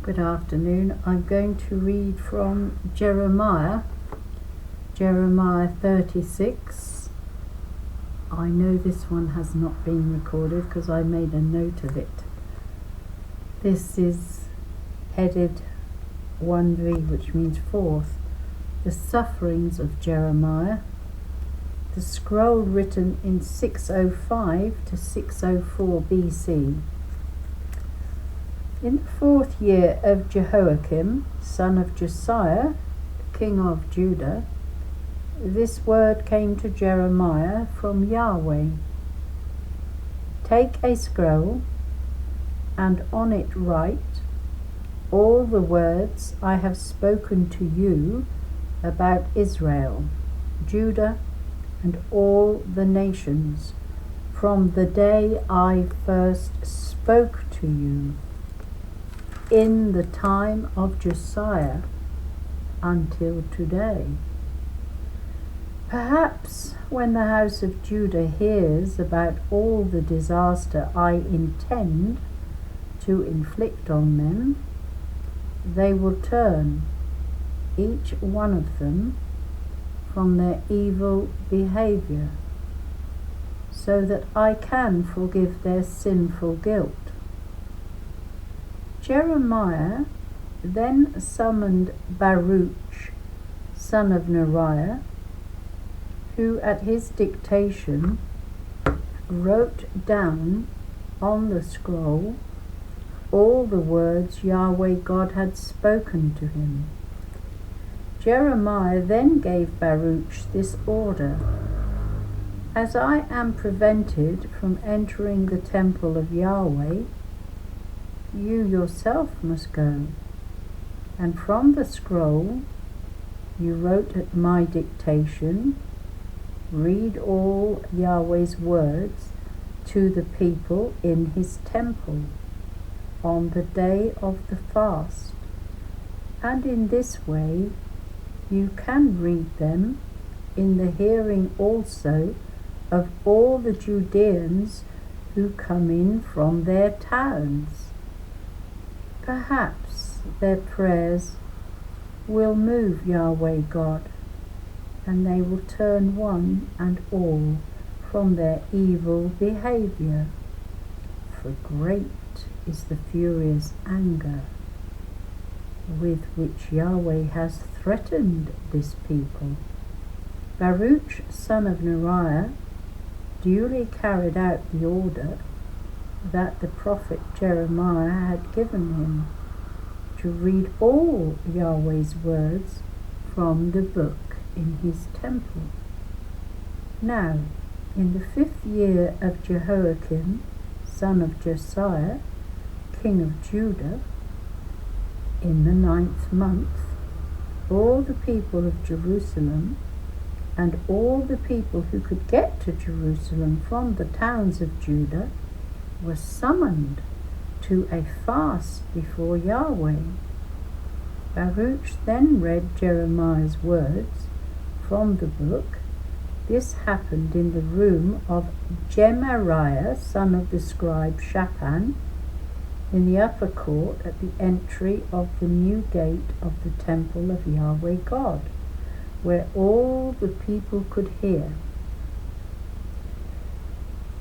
Good afternoon. I'm going to read from Jeremiah 36. I know this one has not been recorded because I made a note of it. This is headed 1v, which means fourth, the sufferings of Jeremiah. The scroll written in 605 to 604 BC. In the 4th year of Jehoiakim, son of Josiah, king of Judah, this word came to Jeremiah from Yahweh. Take a scroll, and on it write all the words I have spoken to you about Israel, Judah, and all the nations, from the day I first spoke to you, in the time of Josiah until today. Perhaps when the house of Judah hears about all the disaster I intend to inflict on them, they will turn, each one of them, from their evil behavior, so that I can forgive their sinful guilt. Jeremiah then summoned Baruch, son of Neriah, who at his dictation wrote down on the scroll all the words Yahweh God had spoken to him. Jeremiah then gave Baruch this order: As I am prevented from entering the temple of Yahweh, you yourself must go, and from the scroll you wrote at my dictation, read all Yahweh's words to the people in his temple on the day of the fast, and in this way you can read them in the hearing also of all the Judeans who come in from their towns. Perhaps their prayers will move Yahweh God, and they will turn one and all from their evil behavior. For great is the furious anger with which Yahweh has threatened this people. Baruch, son of Neriah, duly carried out the order that the prophet Jeremiah had given him, to read all Yahweh's words from the book in his temple. Now, in the 5th year of Jehoiakim, son of Josiah, king of Judah, in the 9th month, all the people of Jerusalem and all the people who could get to Jerusalem from the towns of Judah were summoned to a fast before Yahweh. Baruch then read Jeremiah's words from the book. This happened in the room of Gemariah, son of the scribe Shaphan, in the upper court at the entry of the new gate of the temple of Yahweh God, where all the people could hear.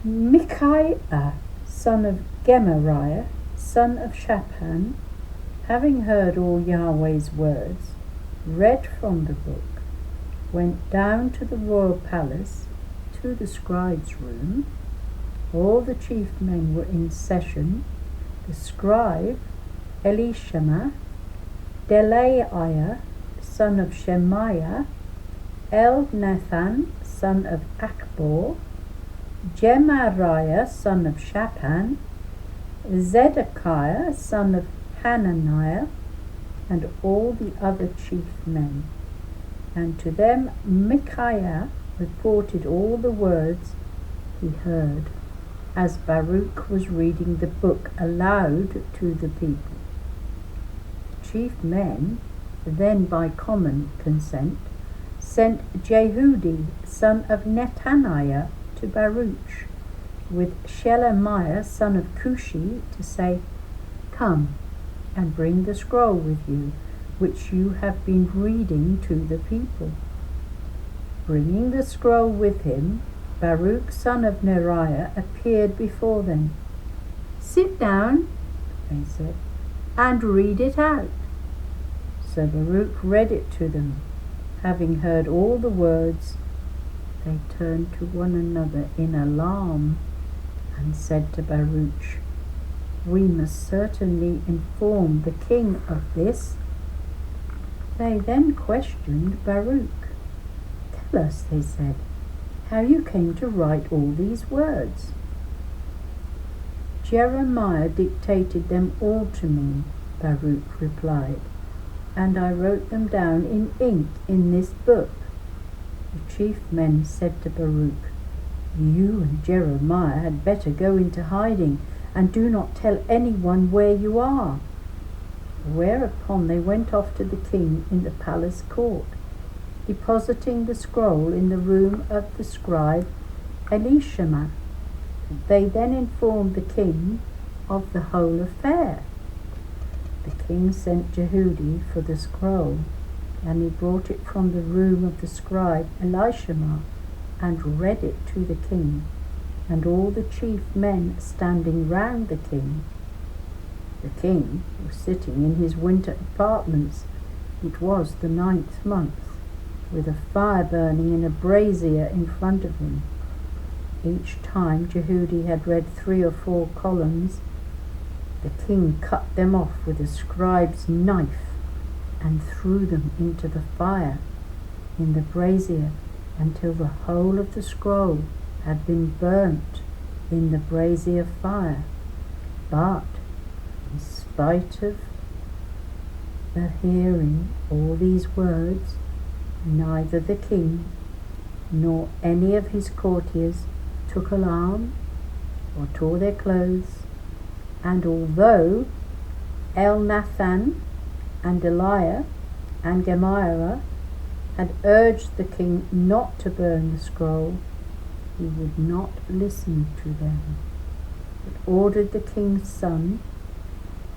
Micaiah, son of Gemariah, son of Shaphan, having heard all Yahweh's words, read from the book, went down to the royal palace, to the scribe's room. All the chief men were in session: the scribe Elishama, Delaiah, son of Shemaiah, Elnathan, son of Akbor, Gemariah, son of Shaphan, Zedekiah, son of Hananiah, and all the other chief men. And to them Micaiah reported all the words he heard, as Baruch was reading the book aloud to the people. The chief men then, by common consent, sent Jehudi, son of Netaniah, to Baruch, with Shelemiah, son of Cushi, to say, Come, and bring the scroll with you, which you have been reading to the people." Bringing the scroll with him, Baruch son of Neriah appeared before them. "Sit down," they said, "and read it out." So Baruch read it to them. Having heard all the words, they turned to one another in alarm and said to Baruch, "We must certainly inform the king of this." They then questioned Baruch. "Tell us," they said, "how you came to write all these words." "Jeremiah dictated them all to me," Baruch replied, "and I wrote them down in ink in this book." The chief men said to Baruch, "You and Jeremiah had better go into hiding, and do not tell anyone where you are." Whereupon they went off to the king in the palace court, depositing the scroll in the room of the scribe Elishama. They then informed the king of the whole affair. The king sent Jehudi for the scroll, and he brought it from the room of the scribe Elishama and read it to the king and all the chief men standing round the king. The king was sitting in his winter apartments. It was the 9th month, with a fire burning in a brazier in front of him. Each time Jehudi had read 3 or 4 columns, the king cut them off with a scribe's knife and threw them into the fire in the brazier until the whole of the scroll had been burnt in the brazier fire. But in spite of the hearing all these words, neither the king nor any of his courtiers took alarm or tore their clothes. And although Elnathan and Deliah and Gemariah had urged the king not to burn the scroll, he would not listen to them, but ordered the king's son,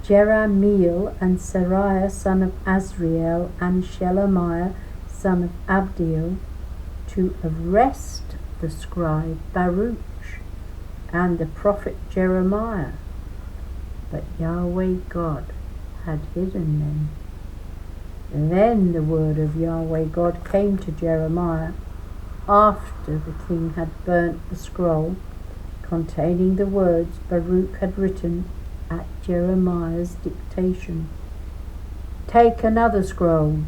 Jerahmeel, and Seraiah son of Azriel, and Shelemiah son of Abdiel, to arrest the scribe Baruch and the prophet Jeremiah. But Yahweh God had hidden them. Then the word of Yahweh God came to Jeremiah after the king had burnt the scroll containing the words Baruch had written at Jeremiah's dictation. "Take another scroll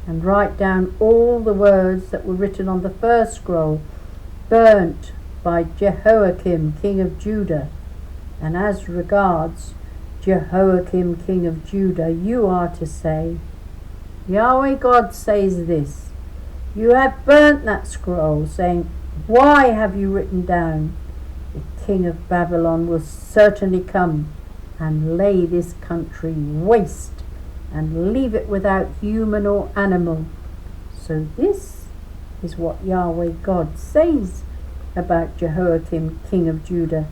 and write down all the words that were written on the first scroll, burnt by Jehoiakim king of Judah. And as regards Jehoiakim king of Judah, you are to say, Yahweh God says this: you have burnt that scroll, saying, why have you written down? The king of Babylon will certainly come and lay this country waste and leave it without human or animal. So this is what Yahweh God says about Jehoiakim king of Judah.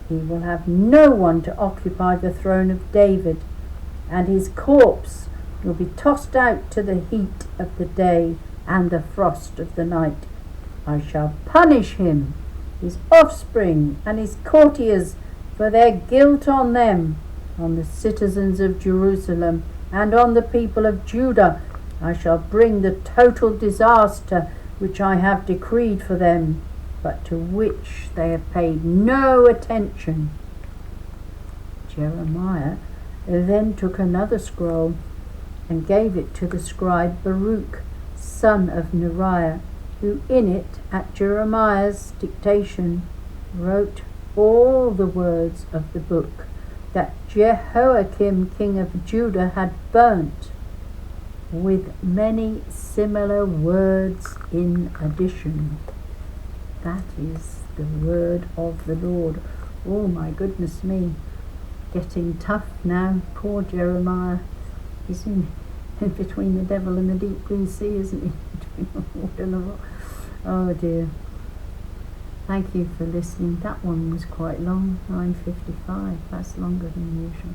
He will have no one to occupy the throne of David, and his corpse will be tossed out to the heat of the day and the frost of the night. I shall punish him, his offspring, and his courtiers for their guilt on them, on the citizens of Jerusalem, and on the people of Judah. I shall bring the total disaster which I have decreed for them, but to which they have paid no attention." Jeremiah then took another scroll and gave it to the scribe Baruch, son of Neriah, who in it, at Jeremiah's dictation, wrote all the words of the book that Jehoiakim king of Judah had burnt, with many similar words in addition. That is the word of the Lord. Oh my goodness me, getting tough now. Poor Jeremiah. He's in between the devil and the deep blue sea, isn't he? Between the water and the rock. Oh dear. Thank you for listening. That one was quite long, 9:55. That's longer than usual.